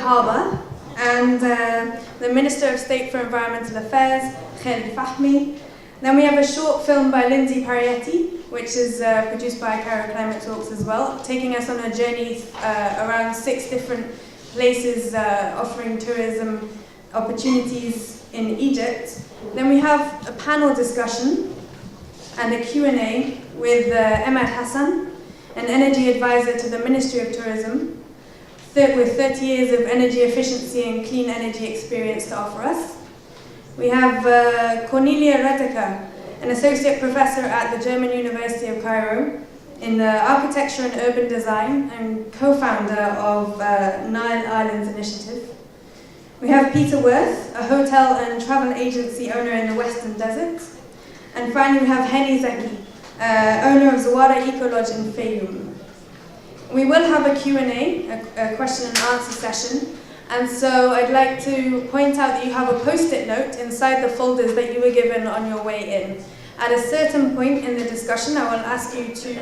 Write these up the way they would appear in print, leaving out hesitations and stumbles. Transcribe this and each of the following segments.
Harbour, and the Minister of State for Environmental Affairs, Fahmy. Then we have a short film by Lindsay Parietti, which is produced by Cairo Climate Talks as well, taking us on a journey around 6 different places offering tourism opportunities in Egypt. Then we have a panel discussion and a Q&A with Emad Hassan, an energy advisor to the Ministry of Tourism, with 30 years of energy efficiency and clean energy experience to offer us. We have Cornelia Redeker, an associate professor at the German University of Cairo in architecture and urban design and co-founder of Nile Islands Initiative. We have Peter Worth, a hotel and travel agency owner in the Western Desert. And finally we have Henny Zaki, owner of Zawara Eco Lodge in Fayoum. We will have a Q&A, a question and answer session. And so I'd like to point out that you have a post-it note inside the folders that you were given on your way in. At a certain point in the discussion, I will ask you to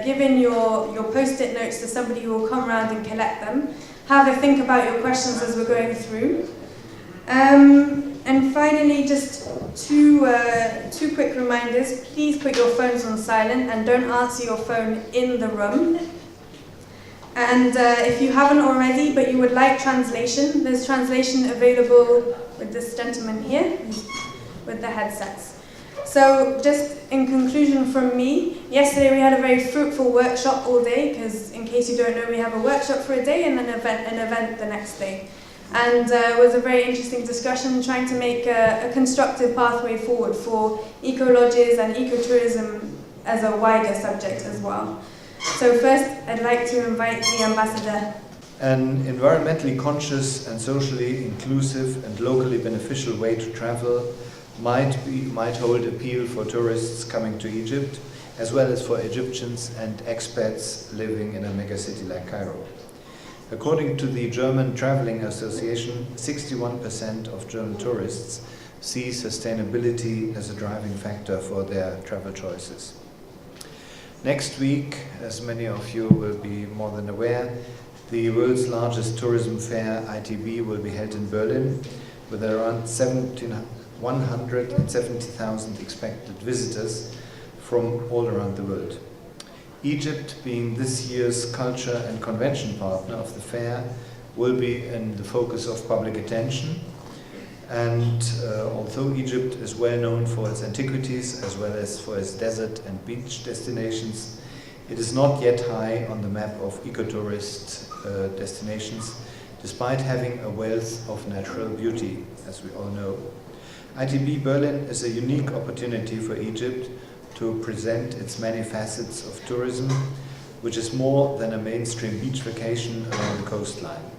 give in your post-it notes to somebody who will come around and collect them. Have a think about your questions as we're going through. And finally, just two quick reminders. Please put your phones on silent and don't answer your phone in the room. And if you haven't already, but you would like translation, there's translation available with this gentleman here, with the headsets. So just in conclusion from me, yesterday we had a very fruitful workshop all day, because in case you don't know, we have a workshop for a day and then an event the next day. And it was a very interesting discussion trying to make a constructive pathway forward for eco-lodges and ecotourism as a wider subject as well. So first, I'd like to invite the ambassador. An environmentally conscious and socially inclusive and locally beneficial way to travel might hold appeal for tourists coming to Egypt, as well as for Egyptians and expats living in a megacity like Cairo. According to the German Traveling Association, 61% of German tourists see sustainability as a driving factor for their travel choices. Next week, as many of you will be more than aware, the world's largest tourism fair, ITB, will be held in Berlin, with around 170,000 expected visitors from all around the world. Egypt, being this year's culture and convention partner of the fair, will be in the focus of public attention. And although Egypt is well known for its antiquities as well as for its desert and beach destinations, it is not yet high on the map of ecotourist destinations, despite having a wealth of natural beauty, as we all know. ITB Berlin is a unique opportunity for Egypt to present its many facets of tourism, which is more than a mainstream beach vacation along the coastline.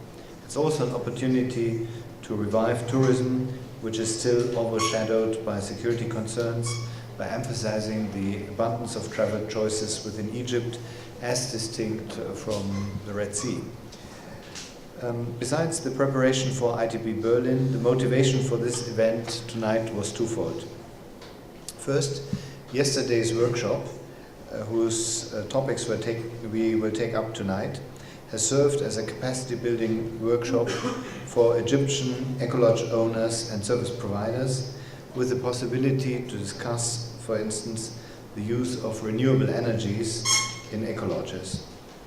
It's also an opportunity to revive tourism, which is still overshadowed by security concerns, by emphasizing the abundance of travel choices within Egypt as distinct from the Red Sea. Besides the preparation for ITB Berlin, the motivation for this event tonight was twofold. First, yesterday's workshop, whose topics we will take up tonight, has served as a capacity building workshop for Egyptian eco-lodge owners and service providers, with the possibility to discuss, for instance, the use of renewable energies in eco-lodges.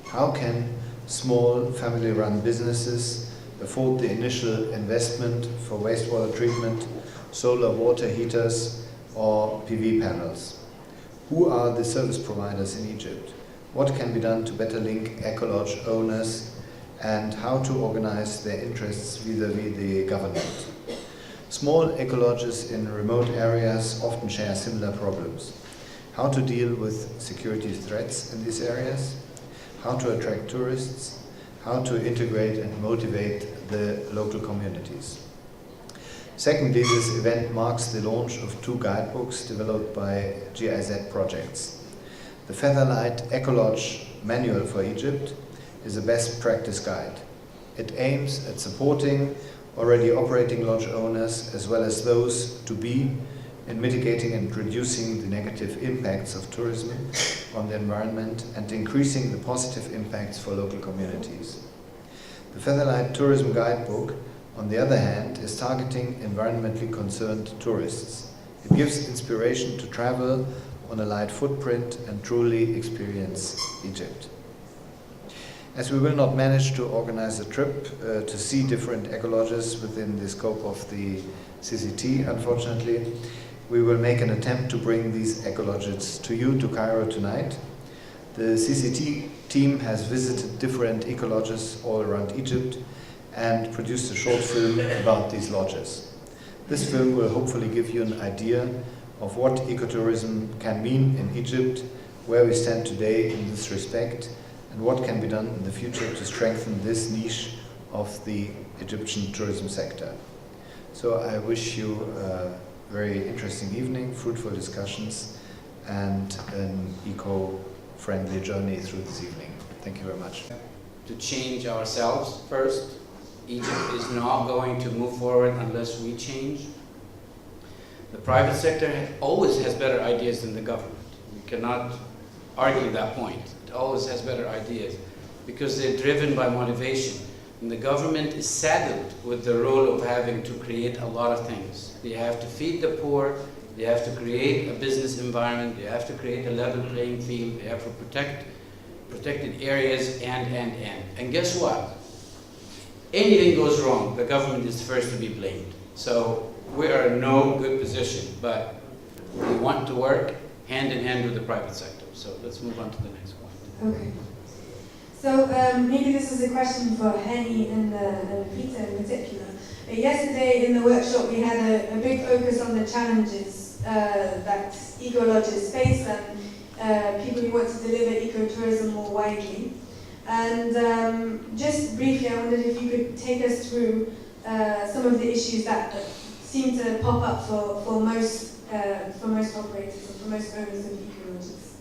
How can small family-run businesses afford the initial investment for wastewater treatment, solar water heaters, or PV panels? Who are the service providers in Egypt? What can be done to better link eco-lodge owners, and how to organize their interests vis-à-vis the government? Small eco-lodges in remote areas often share similar problems. How to deal with security threats in these areas? How to attract tourists? How to integrate and motivate the local communities? Secondly, this event marks the launch of 2 guidebooks developed by GIZ projects. The Featherlight Eco-Lodge Manual for Egypt is a best practice guide. It aims at supporting already operating lodge owners as well as those to be in mitigating and reducing the negative impacts of tourism on the environment and increasing the positive impacts for local communities. The Featherlight Tourism Guidebook, on the other hand, is targeting environmentally concerned tourists. It gives inspiration to travel on a light footprint and truly experience Egypt. As we will not manage to organize a trip to see different ecologies within the scope of the CCT, unfortunately, we will make an attempt to bring these ecologies to you, to Cairo tonight. The CCT team has visited different ecologies all around Egypt and produced a short film about these lodges. This film will hopefully give you an idea of what ecotourism can mean in Egypt, where we stand today in this respect, and what can be done in the future to strengthen this niche of the Egyptian tourism sector. So I wish you a very interesting evening, fruitful discussions, and an eco-friendly journey through this evening. Thank you very much. To change ourselves first. Egypt is not going to move forward unless we change. The private sector always has better ideas than the government. We cannot argue that point. It always has better ideas because they're driven by motivation. And the government is saddled with the role of having to create a lot of things. They have to feed the poor, they have to create a business environment, they have to create a level playing field, they have to protect protected areas, and guess what? Anything goes wrong, the government is first to be blamed. So we are in no good position, but we want to work hand in hand with the private sector. So let's move on to the next one. Okay. So maybe this is a question for Hani and Peter in particular. Yesterday in the workshop we had a big focus on the challenges that eco-lodges face and people who want to deliver ecotourism more widely. And just briefly, I wondered if you could take us through some of the issues that seem to pop up for most operators and for most owners of eco-lodges.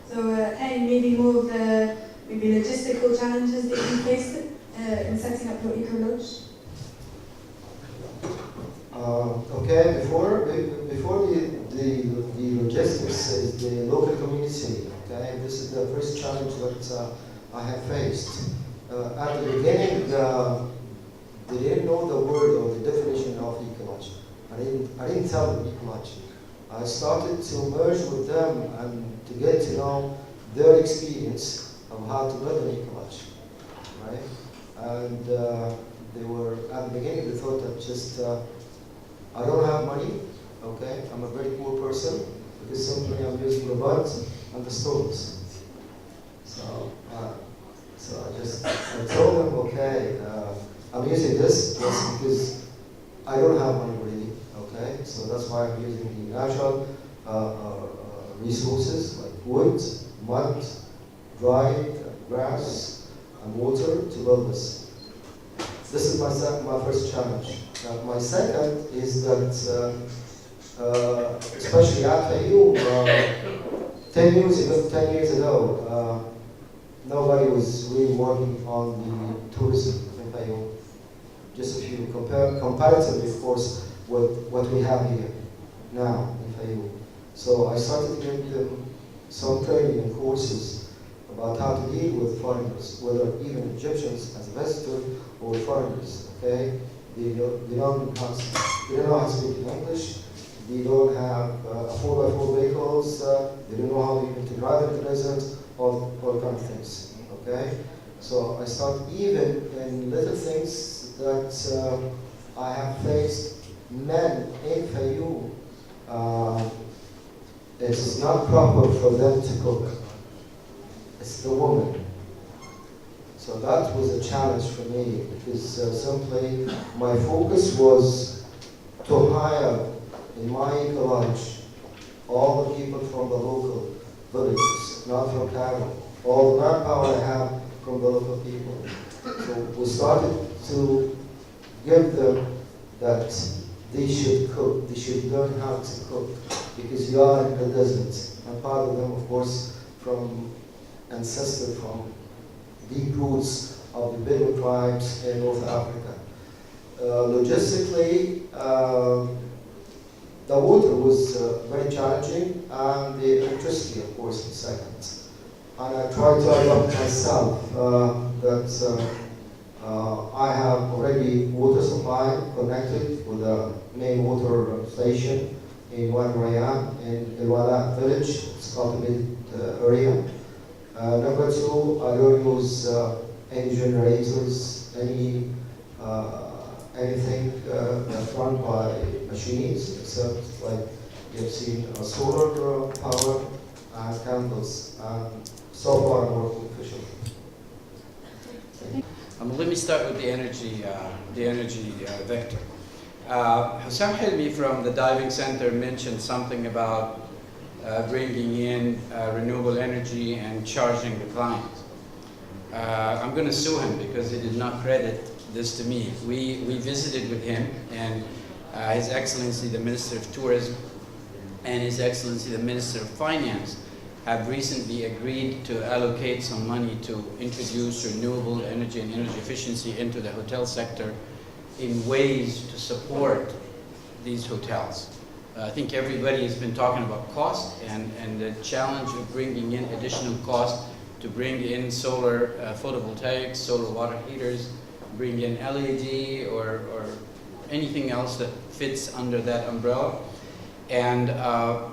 So maybe more of the logistical challenges that you faced in setting up your eco-lodge. Okay, before the logistics is the local community. Okay, this is the first challenge that I have faced. At the beginning, they didn't know the word or the definition of eco-lodge. I didn't tell them eco-lodge. I started to merge with them and to get to know their experience of how to build an eco-lodge, right? And they were, at the beginning, they thought that just, I don't have money, okay? I'm a very poor person, because simply I'm using the buds and the stones. So I told them, okay, I'm using this just because I don't have money really, okay? So that's why I'm using the natural resources like wood, mud, dried grass, and water to build this. This is my first challenge. My second is that, especially at Fayoum, 10 years ago, nobody was really working on the tourism in Fayoum. Just if you compare comparatively, of course, with what we have here now in Fayoum. So I started to give them some training and courses about how to deal with foreigners, whether even Egyptians as a visitor or foreigners. Okay, they don't know how to speak English. They don't have 4x4 vehicles. They don't know how even to drive in the desert. All kind of things. Okay, so I start even in little things that I have faced. Men in Fayoum, it's not proper for them to cook. It's the woman. So that was a challenge for me because simply my focus was to hire in my eco-lodge all the people from the local villages, not from Cairo. All the manpower I have from the local people. So we started to give them that they should cook, they should learn how to cook because you are in the desert. And part of them, of course, from ancestor from deep roots of the Bedouin tribes in North Africa. Logistically, the water was very challenging, and the electricity, of course, in second. And I tried to adapt myself that I have already water supply connected with the main water station in Wadi Rayyan in Al-Wala village. It's cultivated area. Number two, I don't use any generators, anything that's run by machines, except like you have seen solar power and candles. So far, I'm working efficiently. Let me start with the energy vector. Hussam Hilmi from the Diving Center mentioned something about bringing in renewable energy and charging the client. I'm going to sue him because he did not credit this to me. We visited with him, and His Excellency the Minister of Tourism and His Excellency the Minister of Finance have recently agreed to allocate some money to introduce renewable energy and energy efficiency into the hotel sector in ways to support these hotels. I think everybody has been talking about cost and the challenge of bringing in additional cost to bring in solar photovoltaics, solar water heaters, bring in LED or anything else that fits under that umbrella. And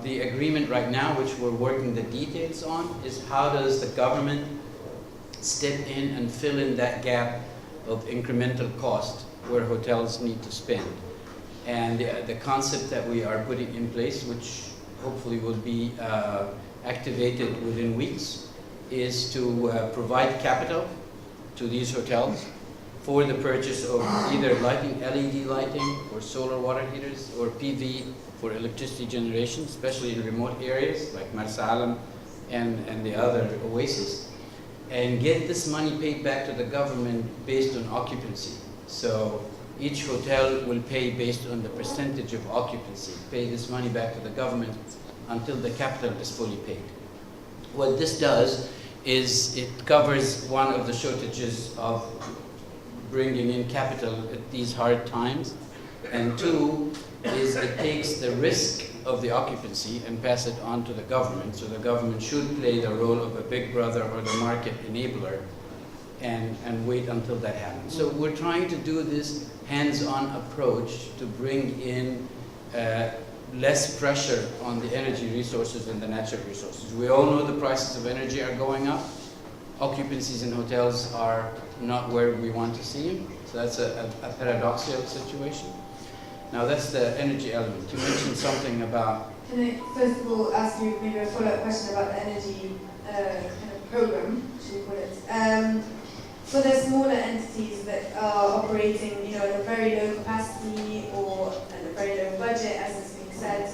the agreement right now, which we're working the details on, is how does the government step in and fill in that gap of incremental cost where hotels need to spend. And the concept that we are putting in place, which hopefully will be activated within weeks, is to provide capital to these hotels for the purchase of either lighting, LED lighting, or solar water heaters, or PV for electricity generation, especially in remote areas like Marsa Alam and the other oases, and get this money paid back to the government based on occupancy. So each hotel will pay based on the percentage of occupancy, pay this money back to the government until the capital is fully paid. What this does is it covers one of the shortages of bringing in capital at these hard times, and two is it takes the risk of the occupancy and pass it on to the government. So the government should play the role of a big brother or the market enabler and wait until that happens. So we're trying to do this hands-on approach to bring in less pressure on the energy resources and the natural resources. We all know the prices of energy are going up. Occupancies in hotels are not where we want to see them. So that's a paradoxical situation. Now that's the energy element. You mentioned something about... Can I first of all ask you maybe a follow-up question about the energy kind of program, should we call it? For the smaller entities that are operating, at a very low capacity or at a very low budget, as is being said,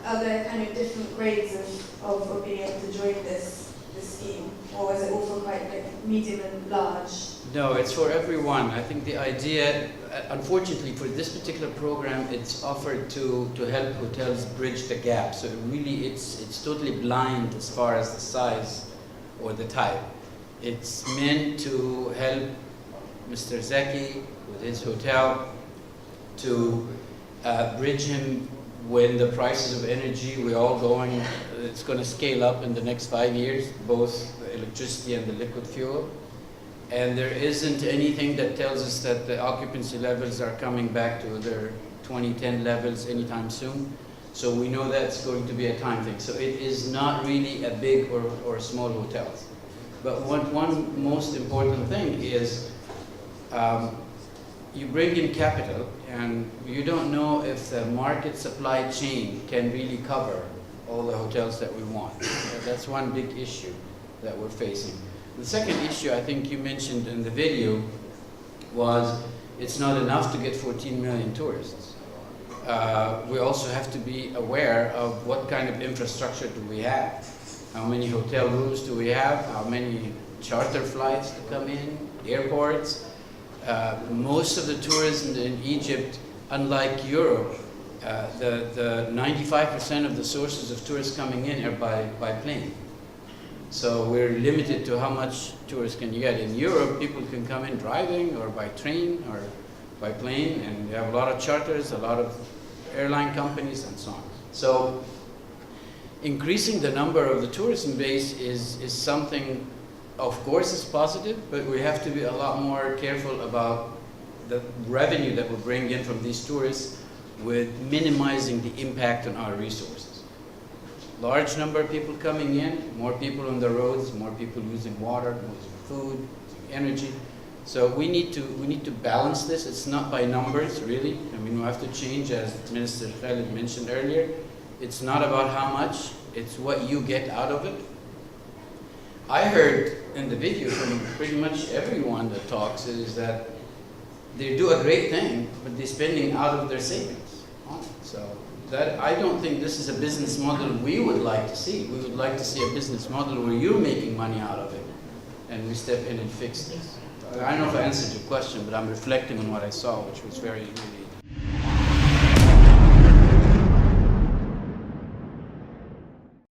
are there kind of different grades of being able to join this scheme, or is it all for quite like medium and large? No, it's for everyone. I think the idea, unfortunately for this particular program, it's offered to help hotels bridge the gap. So it's totally blind as far as the size or the type. It's meant to help Mr. Zaki with his hotel to bridge him when the prices of energy, it's going to scale up in the next 5 years, both the electricity and the liquid fuel. And there isn't anything that tells us that the occupancy levels are coming back to their 2010 levels anytime soon. So we know that's going to be a time thing. So it is not really a big or small hotels. But one most important thing is you bring in capital and you don't know if the market supply chain can really cover all the hotels that we want. That's one big issue that we're facing. The second issue I think you mentioned in the video was it's not enough to get 14 million tourists. We also have to be aware of what kind of infrastructure do we have. How many hotel rooms do we have? How many charter flights to come in? Airports? Most of the tourism in Egypt, unlike Europe, the 95% of the sources of tourists coming in are by plane. So we're limited to how much tourists can you get. In Europe, people can come in driving or by train or by plane, and we have a lot of charters, a lot of airline companies, and so on. So increasing the number of the tourism base is something of course it's positive, but we have to be a lot more careful about the revenue that we bring in from these tourists with minimizing the impact on our resources. Large number of people coming in, more people on the roads, more people using water, using food, using energy. So we need to balance this. It's not by numbers, really. I mean, we have to change, as Minister Khalid mentioned earlier. It's not about how much, it's what you get out of it. I heard in the video from pretty much everyone that talks is that they do a great thing, but they're spending out of their savings on it. So that, I don't think this is a business model we would like to see. We would like to see a business model where you're making money out of it, and we step in and fix this. I don't know if I answered your question, but I'm reflecting on what I saw, which was very, really